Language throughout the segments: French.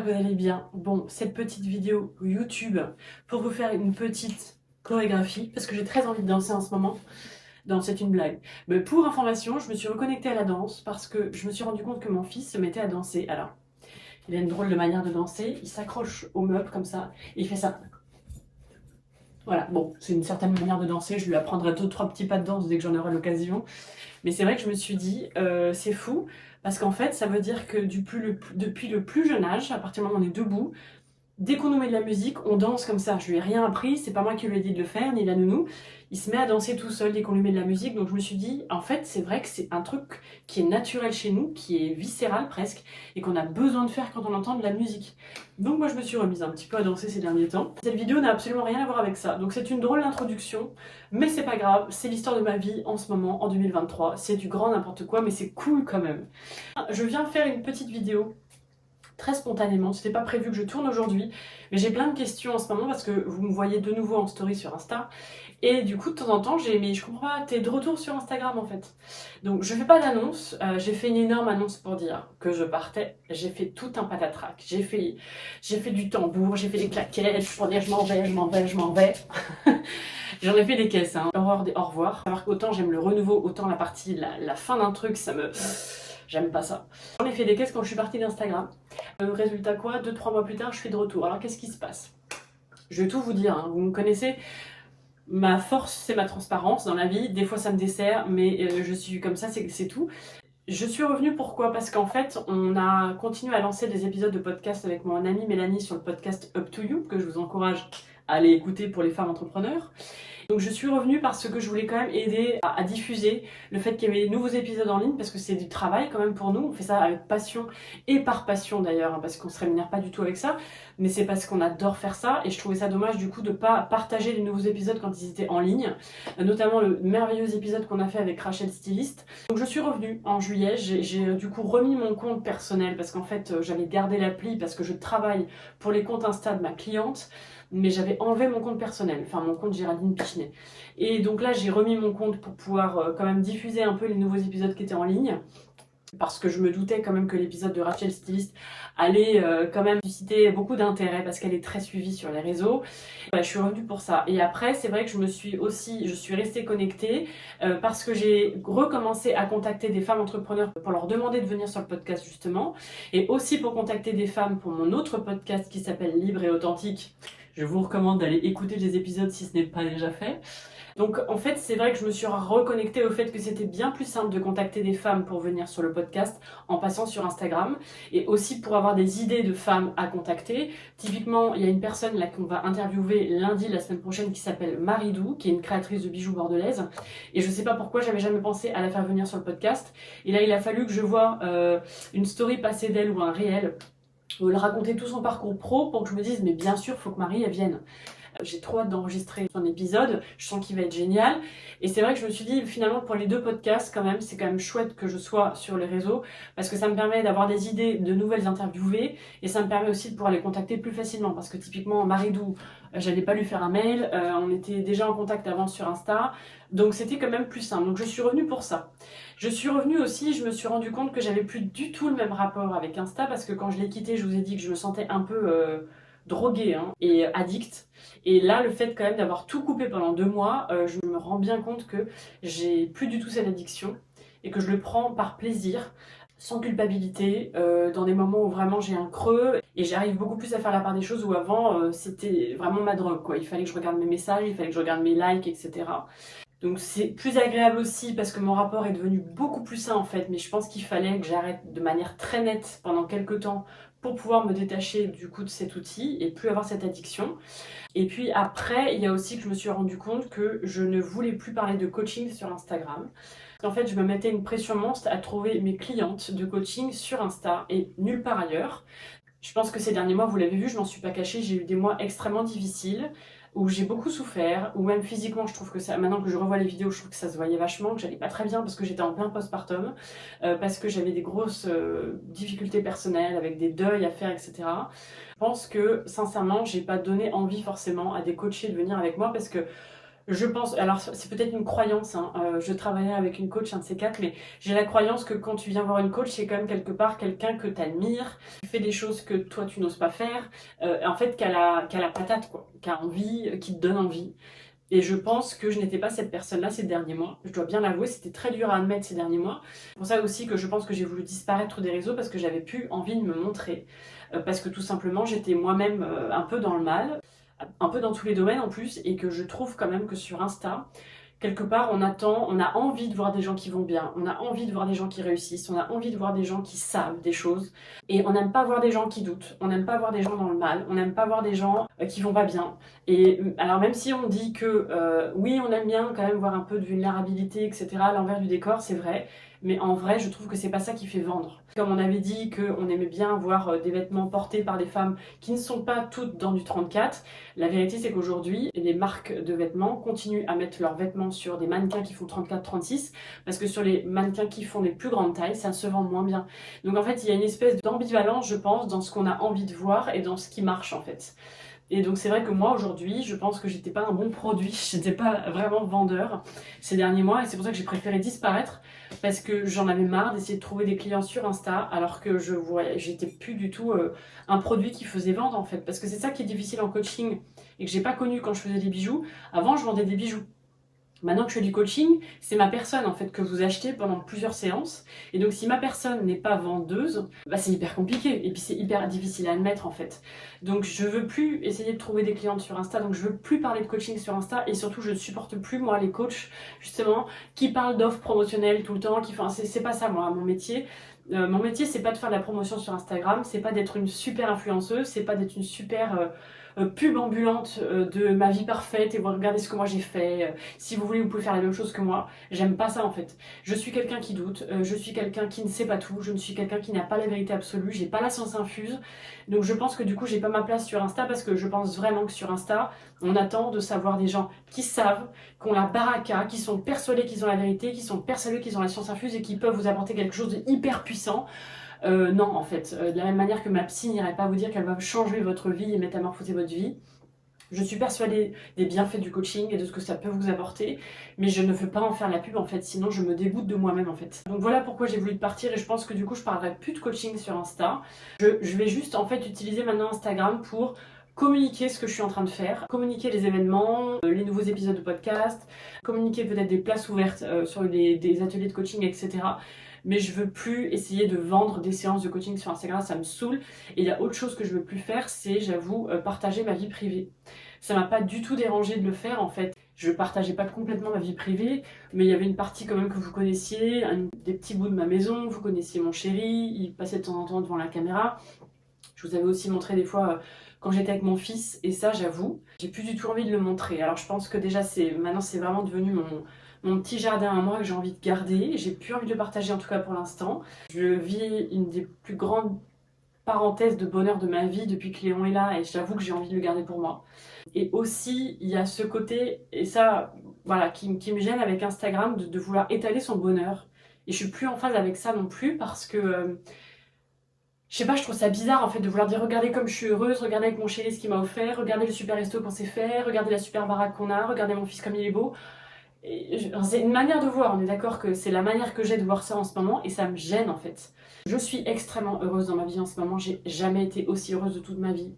que vous allez bien. Bon, cette petite vidéo YouTube pour vous faire une petite chorégraphie, parce que j'ai très envie de danser en ce moment. Non, c'est une blague. Mais pour information, je me suis reconnectée à la danse parce que je me suis rendu compte que mon fils se mettait à danser. Alors, il a une drôle de manière de danser, il s'accroche au meuble comme ça, et il fait ça. Voilà, bon, c'est une certaine manière de danser, je lui apprendrai 2-3 petits pas de danse dès que j'en aurai l'occasion. Mais c'est vrai que je me suis dit, c'est fou, parce qu'en fait, ça veut dire que depuis le plus jeune âge, à partir du moment où on est debout, dès qu'on nous met de la musique, on danse comme ça. Je lui ai rien appris, c'est pas moi qui lui ai dit de le faire, ni la nounou. Il se met à danser tout seul dès qu'on lui met de la musique. Donc je me suis dit, en fait, c'est vrai que c'est un truc qui est naturel chez nous, qui est viscéral presque, et qu'on a besoin de faire quand on entend de la musique. Donc moi je me suis remise un petit peu à danser ces derniers temps. Cette vidéo n'a absolument rien à voir avec ça. Donc c'est une drôle d'introduction, mais c'est pas grave, c'est l'histoire de ma vie en ce moment, en 2023. C'est du grand n'importe quoi, mais c'est cool quand même. Je viens faire une petite vidéo très spontanément, c'était pas prévu que je tourne aujourd'hui, mais j'ai plein de questions en ce moment parce que vous me voyez de nouveau en story sur Insta, et du coup de temps en temps mais je comprends pas, t'es de retour sur Instagram en fait. Donc je fais pas d'annonce, j'ai fait une énorme annonce pour dire que je partais, j'ai fait tout un patatrac, j'ai fait du tambour, j'ai fait des claquettes pour dire je m'en vais. J'en ai fait des caisses, hein. Horreur des au revoir. Savoir qu'autant j'aime le renouveau, autant la partie, la fin d'un truc, ça me... J'aime pas ça. J'en ai fait des caisses quand je suis partie d'Instagram. Résultat quoi, 2-3 mois plus tard, je suis de retour. Alors qu'est-ce qui se passe? Je vais tout vous dire, hein. Vous me connaissez. Ma force, c'est ma transparence dans la vie. Des fois, ça me dessert, mais je suis comme ça, c'est tout. Je suis revenue pourquoi? Parce qu'en fait, on a continué à lancer des épisodes de podcast avec mon amie Mélanie sur le podcast Up to You, que je vous encourage à aller écouter pour les femmes entrepreneurs. Donc je suis revenue parce que je voulais quand même aider à diffuser le fait qu'il y avait des nouveaux épisodes en ligne, parce que c'est du travail quand même pour nous, on fait ça avec passion, et par passion d'ailleurs, hein, parce qu'on se rémunère pas du tout avec ça, mais c'est parce qu'on adore faire ça, et je trouvais ça dommage du coup de pas partager les nouveaux épisodes quand ils étaient en ligne, notamment le merveilleux épisode qu'on a fait avec Rachel Styliste. Donc je suis revenue en juillet, j'ai du coup remis mon compte personnel, parce qu'en fait j'avais gardé l'appli parce que je travaille pour les comptes Insta de ma cliente, mais j'avais enlevé mon compte personnel, enfin mon compte Géraldine Pichenet. Et donc là j'ai remis mon compte pour pouvoir quand même diffuser un peu les nouveaux épisodes qui étaient en ligne, parce que je me doutais quand même que l'épisode de Rachel Styliste allait quand même susciter beaucoup d'intérêt, parce qu'elle est très suivie sur les réseaux. Voilà, je suis revenue pour ça. Et après, c'est vrai que je suis restée connectée parce que j'ai recommencé à contacter des femmes entrepreneurs pour leur demander de venir sur le podcast justement, et aussi pour contacter des femmes pour mon autre podcast qui s'appelle Libre et Authentique. Je vous recommande d'aller écouter les épisodes si ce n'est pas déjà fait. Donc en fait, c'est vrai que je me suis reconnectée au fait que c'était bien plus simple de contacter des femmes pour venir sur le podcast en passant sur Instagram, et aussi pour avoir des idées de femmes à contacter. Typiquement, il y a une personne là qu'on va interviewer lundi la semaine prochaine qui s'appelle Maridou, qui est une créatrice de bijoux bordelaise, et je sais pas pourquoi j'avais jamais pensé à la faire venir sur le podcast, et là il a fallu que je vois une story passer d'elle ou un réel où elle racontait tout son parcours pro pour que je me dise mais bien sûr faut que Marie elle vienne. J'ai trop hâte d'enregistrer son épisode, je sens qu'il va être génial. Et c'est vrai que je me suis dit, finalement, pour les deux podcasts, quand même, c'est quand même chouette que je sois sur les réseaux, parce que ça me permet d'avoir des idées de nouvelles interviewées, et ça me permet aussi de pouvoir les contacter plus facilement, parce que typiquement, Maridou, j'allais pas lui faire un mail, on était déjà en contact avant sur Insta, donc c'était quand même plus simple. Donc je suis revenue pour ça. Je suis revenue aussi, je me suis rendu compte que j'avais plus du tout le même rapport avec Insta, parce que quand je l'ai quitté, je vous ai dit que je me sentais un peu droguée hein, et addict. Et là, le fait quand même d'avoir tout coupé pendant 2 mois, je me rends bien compte que j'ai plus du tout cette addiction et que je le prends par plaisir, sans culpabilité, dans des moments où vraiment j'ai un creux, et j'arrive beaucoup plus à faire la part des choses où avant c'était vraiment ma drogue quoi. Il fallait que je regarde mes messages, il fallait que je regarde mes likes, etc. Donc c'est plus agréable aussi parce que mon rapport est devenu beaucoup plus sain en fait, mais je pense qu'il fallait que j'arrête de manière très nette pendant quelques temps pour pouvoir me détacher du coup de cet outil et plus avoir cette addiction. Et puis après, il y a aussi que je me suis rendu compte que je ne voulais plus parler de coaching sur Instagram. En fait, je me mettais une pression monstre à trouver mes clientes de coaching sur Insta et nulle part ailleurs. Je pense que ces derniers mois, vous l'avez vu, je m'en suis pas cachée, j'ai eu des mois extrêmement difficiles, où j'ai beaucoup souffert, ou même physiquement, je trouve que ça, maintenant que je revois les vidéos, je trouve que ça se voyait vachement, que j'allais pas très bien parce que j'étais en plein postpartum, parce que j'avais des grosses difficultés personnelles, avec des deuils à faire, etc. Je pense que, sincèrement, j'ai pas donné envie forcément à des coachés de venir avec moi, parce que Je pense, alors c'est peut-être une croyance, hein, je travaillais avec une coach, un de ces quatre, mais j'ai la croyance que quand tu viens voir une coach, c'est quand même quelque part quelqu'un que tu admires, qui fait des choses que toi tu n'oses pas faire, en fait qui a la patate, quoi, qui a envie, qui te donne envie. Et je pense que je n'étais pas cette personne-là ces derniers mois. Je dois bien l'avouer, c'était très dur à admettre ces derniers mois. C'est pour ça aussi que je pense que j'ai voulu disparaître des réseaux parce que j'avais plus envie de me montrer. Parce que tout simplement, j'étais moi-même un peu dans le mal, un peu dans tous les domaines en plus, et que je trouve quand même que sur Insta, quelque part, on a envie de voir des gens qui vont bien, on a envie de voir des gens qui réussissent, on a envie de voir des gens qui savent des choses, et on n'aime pas voir des gens qui doutent, on n'aime pas voir des gens dans le mal, on n'aime pas voir des gens qui vont pas bien. Et alors même si on dit que oui, on aime bien quand même voir un peu de vulnérabilité, etc., à l'envers du décor, c'est vrai, mais en vrai, je trouve que c'est pas ça qui fait vendre. Comme on avait dit qu'on aimait bien voir des vêtements portés par des femmes qui ne sont pas toutes dans du 34, la vérité c'est qu'aujourd'hui, les marques de vêtements continuent à mettre leurs vêtements sur des mannequins qui font 34-36, parce que sur les mannequins qui font les plus grandes tailles, ça se vend moins bien. Donc en fait, il y a une espèce d'ambivalence, je pense, dans ce qu'on a envie de voir et dans ce qui marche en fait. Et donc c'est vrai que moi aujourd'hui, je pense que j'étais pas un bon produit, j'étais pas vraiment vendeur ces derniers mois, et c'est pour ça que j'ai préféré disparaître, parce que j'en avais marre d'essayer de trouver des clients sur Insta, alors que j'étais plus du tout un produit qui faisait vendre en fait, parce que c'est ça qui est difficile en coaching et que j'ai pas connu quand je faisais des bijoux. Avant, je vendais des bijoux. Maintenant que je fais du coaching, c'est ma personne en fait que vous achetez pendant plusieurs séances. Et donc si ma personne n'est pas vendeuse, bah, c'est hyper compliqué et puis c'est hyper difficile à admettre en fait. Donc je veux plus essayer de trouver des clientes sur Insta, donc je veux plus parler de coaching sur Insta, et surtout je ne supporte plus moi les coachs justement qui parlent d'offres promotionnelles tout le temps, qui font c'est pas ça moi mon métier. Mon métier c'est pas de faire de la promotion sur Instagram, c'est pas d'être une super influenceuse, c'est pas d'être une super pub ambulante de ma vie parfaite et vous regardez ce que moi j'ai fait. Si vous voulez, vous pouvez faire la même chose que moi. J'aime pas ça en fait. Je suis quelqu'un qui doute, je suis quelqu'un qui ne sait pas tout, je ne suis quelqu'un qui n'a pas la vérité absolue, j'ai pas la science infuse. Donc je pense que du coup, j'ai pas ma place sur Insta parce que je pense vraiment que sur Insta, on attend de savoir des gens qui savent, qui ont la baraka, qui sont persuadés qu'ils ont la vérité, qui sont persuadés qu'ils ont la science infuse et qui peuvent vous apporter quelque chose de hyper puissant. Non, en fait, de la même manière que ma psy n'irait pas vous dire qu'elle va changer votre vie et métamorphoser votre vie. Je suis persuadée des bienfaits du coaching et de ce que ça peut vous apporter, mais je ne veux pas en faire la pub en fait, sinon je me dégoûte de moi-même en fait. Donc voilà pourquoi j'ai voulu partir, et je pense que du coup je parlerai plus de coaching sur Insta. Je vais juste en fait utiliser maintenant Instagram pour communiquer ce que je suis en train de faire, communiquer les événements, les nouveaux épisodes de podcast, communiquer peut-être des places ouvertes sur des ateliers de coaching, etc. Mais je veux plus essayer de vendre des séances de coaching sur Instagram, ça me saoule. Et il y a autre chose que je veux plus faire, c'est, j'avoue, partager ma vie privée. Ça m'a pas du tout dérangé de le faire en fait. Je partageais pas complètement ma vie privée, mais il y avait une partie quand même que vous connaissiez, des petits bouts de ma maison, vous connaissiez mon chéri, il passait de temps en temps devant la caméra. Je vous avais aussi montré des fois quand j'étais avec mon fils, et ça j'avoue, j'ai plus du tout envie de le montrer. Alors je pense que déjà maintenant c'est vraiment devenu mon petit jardin à moi que j'ai envie de garder. J'ai plus envie de le partager en tout cas pour l'instant. Je vis une des plus grandes parenthèses de bonheur de ma vie depuis que Léon est là, et j'avoue que j'ai envie de le garder pour moi. Et aussi il y a ce côté, et ça voilà, qui me gêne avec Instagram, de vouloir étaler son bonheur. Et je suis plus en phase avec ça non plus parce que je sais pas, je trouve ça bizarre en fait de vouloir dire regardez comme je suis heureuse, regardez avec mon chéri ce qu'il m'a offert, regardez le super resto qu'on s'est fait, regardez la super baraque qu'on a, regardez mon fils comme il est beau. C'est une manière de voir, on est d'accord que c'est la manière que j'ai de voir ça en ce moment, et ça me gêne en fait. Je suis extrêmement heureuse dans ma vie en ce moment, j'ai jamais été aussi heureuse de toute ma vie.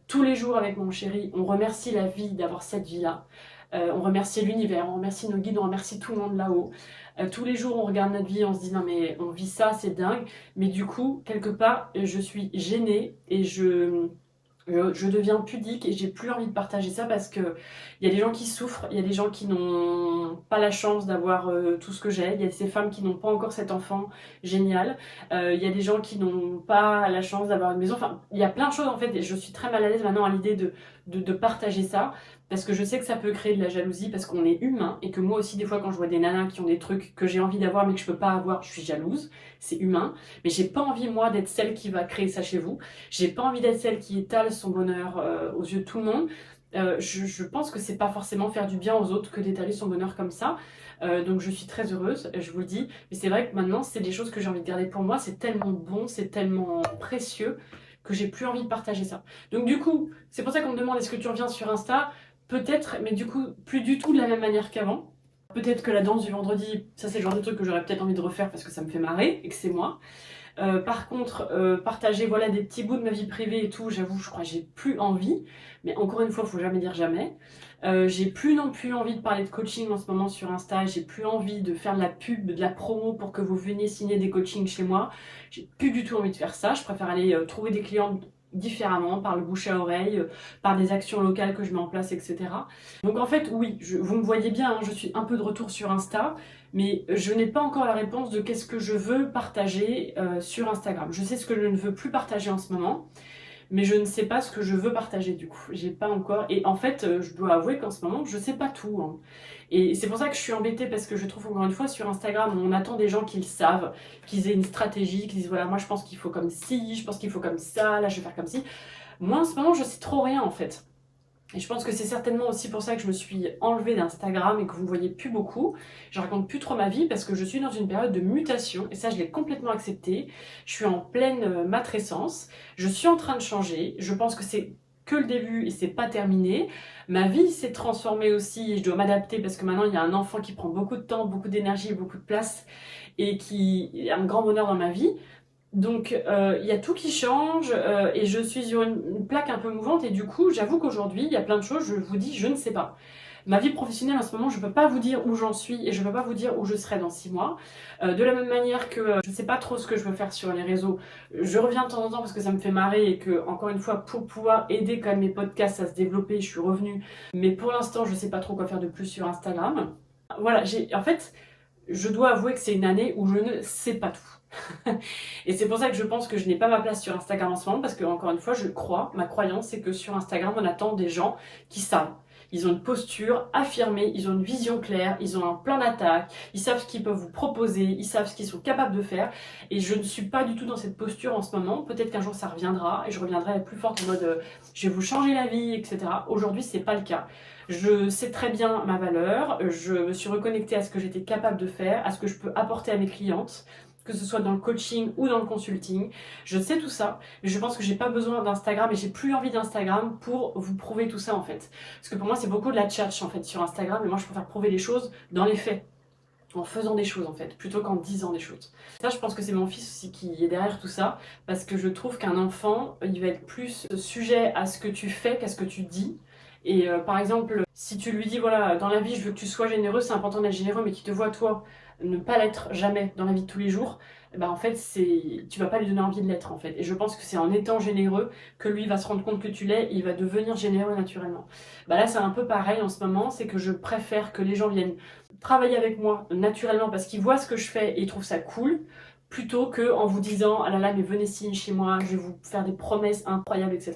Tous les jours avec mon chéri, on remercie la vie d'avoir cette vie-là. On remercie l'univers, on remercie nos guides, on remercie tout le monde là-haut. Tous les jours, on regarde notre vie, on se dit non mais on vit ça, c'est dingue. Mais du coup, quelque part, je suis gênée et je deviens pudique et j'ai plus envie de partager ça parce que il y a des gens qui souffrent, il y a des gens qui n'ont pas la chance d'avoir tout ce que j'ai, il y a ces femmes qui n'ont pas encore cet enfant génial, il y a des gens qui n'ont pas la chance d'avoir une maison, enfin il y a plein de choses en fait, et je suis très mal à l'aise maintenant à l'idée de partager ça, parce que je sais que ça peut créer de la jalousie parce qu'on est humain, et que moi aussi des fois quand je vois des nanas qui ont des trucs que j'ai envie d'avoir mais que je peux pas avoir, je suis jalouse, c'est humain, mais j'ai pas envie moi d'être celle qui va créer ça chez vous, j'ai pas envie d'être celle qui étale son bonheur aux yeux de tout le monde. Je pense que c'est pas forcément faire du bien aux autres que d'étaler son bonheur comme ça. Donc je suis très heureuse, je vous le dis. Mais c'est vrai que maintenant, c'est des choses que j'ai envie de garder pour moi. C'est tellement bon, c'est tellement précieux que j'ai plus envie de partager ça. Donc du coup, c'est pour ça qu'on me demande est-ce que tu reviens sur Insta. peut-être, mais du coup, plus du tout de la même manière qu'avant. Peut-être que la danse du vendredi, ça c'est le genre de truc que j'aurais peut-être envie de refaire parce que ça me fait marrer et que c'est moi. Par contre, partager voilà, des petits bouts de ma vie privée et tout, j'avoue, je crois que j'ai plus envie. Mais encore une fois, faut jamais dire jamais. J'ai plus non plus envie de parler de coaching en ce moment sur Insta. J'ai plus envie de faire de la pub, de la promo pour que vous veniez signer des coachings chez moi. J'ai plus du tout envie de faire ça. Je préfère aller trouver des clients différemment, par le bouche à oreille, par des actions locales que je mets en place, etc. Donc en fait, oui, vous me voyez bien, hein, je suis un peu de retour sur Insta, mais je n'ai pas encore la réponse de qu'est-ce que je veux partager sur Instagram. Je sais ce que je ne veux plus partager en ce moment, mais je ne sais pas ce que je veux partager du coup. J'ai pas encore. Et en fait, je dois avouer qu'en ce moment, je sais pas tout, hein. Et c'est pour ça que je suis embêtée parce que je trouve encore une fois sur Instagram, on attend des gens qui le savent, qu'ils aient une stratégie, qui disent voilà, moi je pense qu'il faut comme ci, je pense qu'il faut comme ça, là je vais faire comme ci. Moi en ce moment, je sais trop rien en fait. Et je pense que c'est certainement aussi pour ça que je me suis enlevée d'Instagram et que vous ne me voyez plus beaucoup. Je raconte plus trop ma vie parce que je suis dans une période de mutation et ça je l'ai complètement accepté. Je suis en pleine matrescence, je suis en train de changer, je pense que c'est que le début et c'est pas terminé. Ma vie s'est transformée aussi et je dois m'adapter parce que maintenant il y a un enfant qui prend beaucoup de temps, beaucoup d'énergie, beaucoup de place et qui est un grand bonheur dans ma vie. Donc il y a tout qui change et je suis sur une plaque un peu mouvante et du coup j'avoue qu'aujourd'hui il y a plein de choses, je vous dis je ne sais pas. Ma vie professionnelle en ce moment je ne peux pas vous dire où j'en suis et je ne peux pas vous dire où je serai dans 6 mois. De la même manière que je ne sais pas trop ce que je veux faire sur les réseaux, je reviens de temps en temps parce que ça me fait marrer et que encore une fois pour pouvoir aider quand même mes podcasts à se développer je suis revenue. Mais pour l'instant je ne sais pas trop quoi faire de plus sur Instagram. Voilà, en fait je dois avouer que c'est une année où je ne sais pas tout. Et c'est pour ça que je pense que je n'ai pas ma place sur Instagram en ce moment parce que encore une fois je crois, ma croyance c'est que sur Instagram on attend des gens qui savent. Ils ont une posture affirmée, ils ont une vision claire, ils ont un plan d'attaque, ils savent ce qu'ils peuvent vous proposer, ils savent ce qu'ils sont capables de faire. Et je ne suis pas du tout dans cette posture en ce moment. Peut-être qu'un jour ça reviendra et je reviendrai plus forte en mode je vais vous changer la vie, etc. Aujourd'hui c'est pas le cas. Je sais très bien ma valeur, je me suis reconnectée à ce que j'étais capable de faire, à ce que je peux apporter à mes clientes, que ce soit dans le coaching ou dans le consulting. Je sais tout ça, mais je pense que j'ai pas besoin d'Instagram et j'ai plus envie d'Instagram pour vous prouver tout ça en fait. Parce que pour moi c'est beaucoup de la tchatch en fait sur Instagram et moi je préfère prouver les choses dans les faits. En faisant des choses en fait, plutôt qu'en disant des choses. Ça je pense que c'est mon fils aussi qui est derrière tout ça, parce que je trouve qu'un enfant, il va être plus sujet à ce que tu fais qu'à ce que tu dis. Et par exemple, si tu lui dis voilà, dans la vie je veux que tu sois généreux, c'est important d'être généreux, mais qu'il te voit toi ne pas l'être jamais dans la vie de tous les jours, bah en fait tu vas pas lui donner envie de l'être en fait. Et je pense que c'est en étant généreux que lui va se rendre compte que tu l'es, et il va devenir généreux naturellement. Bah là c'est un peu pareil en ce moment, c'est que je préfère que les gens viennent travailler avec moi naturellement parce qu'ils voient ce que je fais et ils trouvent ça cool, plutôt que en vous disant ah là là mais venez signer chez moi, je vais vous faire des promesses incroyables, etc.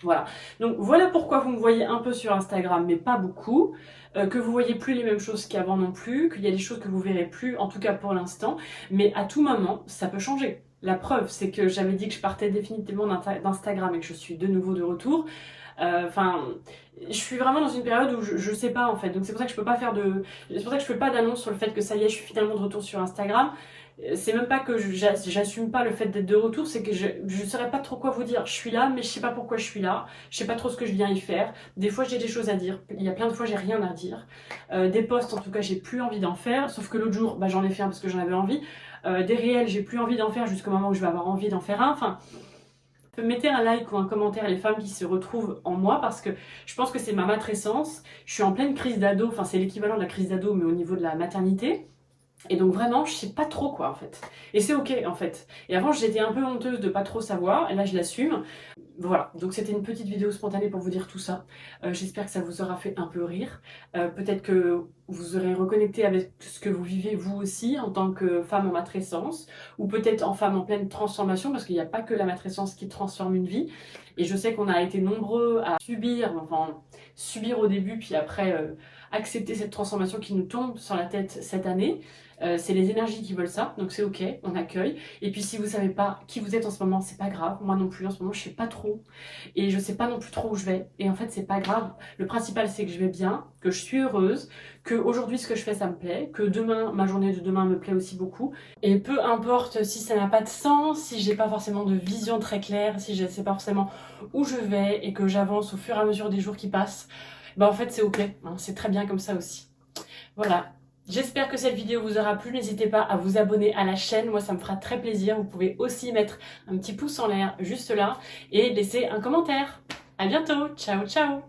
Voilà, donc voilà pourquoi vous me voyez un peu sur Instagram, mais pas beaucoup, que vous voyez plus les mêmes choses qu'avant non plus, qu'il y a des choses que vous verrez plus, en tout cas pour l'instant, mais à tout moment, ça peut changer. La preuve, c'est que j'avais dit que je partais définitivement d'Instagram et que je suis de nouveau de retour. Enfin, je suis vraiment dans une période où je sais pas en fait, donc c'est pour ça que je peux pas faire de, c'est pour ça que je fais pas d'annonce sur le fait que ça y est, je suis finalement de retour sur Instagram. C'est même pas que j'assume pas le fait d'être de retour, c'est que je saurais pas trop quoi vous dire. Je suis là, mais je sais pas pourquoi je suis là. Je sais pas trop ce que je viens y faire. Des fois, j'ai des choses à dire. Il y a plein de fois, j'ai rien à dire. Des posts, en tout cas, j'ai plus envie d'en faire. Sauf que l'autre jour, bah, j'en ai fait un parce que j'en avais envie. Des réels, j'ai plus envie d'en faire jusqu'au moment où je vais avoir envie d'en faire un. Enfin, mettez un like ou un commentaire les femmes qui se retrouvent en moi parce que je pense que c'est ma matrescence. Je suis en pleine crise d'ado. Enfin, c'est l'équivalent de la crise d'ado, mais au niveau de la maternité. Et donc vraiment, je sais pas trop quoi en fait. Et c'est ok en fait. Et avant, j'étais un peu honteuse de pas trop savoir, et là je l'assume. Voilà, donc c'était une petite vidéo spontanée pour vous dire tout ça. J'espère que ça vous aura fait un peu rire. Peut-être que vous aurez reconnecté avec ce que vous vivez vous aussi en tant que femme en matrescence, ou peut-être en femme en pleine transformation, parce qu'il n'y a pas que la matrescence qui transforme une vie. Et je sais qu'on a été nombreux à subir au début, puis après accepter cette transformation qui nous tombe sur la tête cette année. C'est les énergies qui veulent ça, donc c'est ok, on accueille. Et puis si vous savez pas qui vous êtes en ce moment, c'est pas grave. Moi non plus, en ce moment, je sais pas trop. Et je sais pas non plus trop où je vais. Et en fait, c'est pas grave. Le principal, c'est que je vais bien, que je suis heureuse, que aujourd'hui ce que je fais, ça me plaît, que demain, ma journée de demain me plaît aussi beaucoup. Et peu importe si ça n'a pas de sens, si j'ai pas forcément de vision très claire, si je sais pas forcément où je vais et que j'avance au fur et à mesure des jours qui passent, Bah en fait c'est ok, hein, c'est très bien comme ça aussi. Voilà. J'espère que cette vidéo vous aura plu. N'hésitez pas à vous abonner à la chaîne. Moi, ça me fera très plaisir. Vous pouvez aussi mettre un petit pouce en l'air juste là et laisser un commentaire. À bientôt. Ciao, ciao.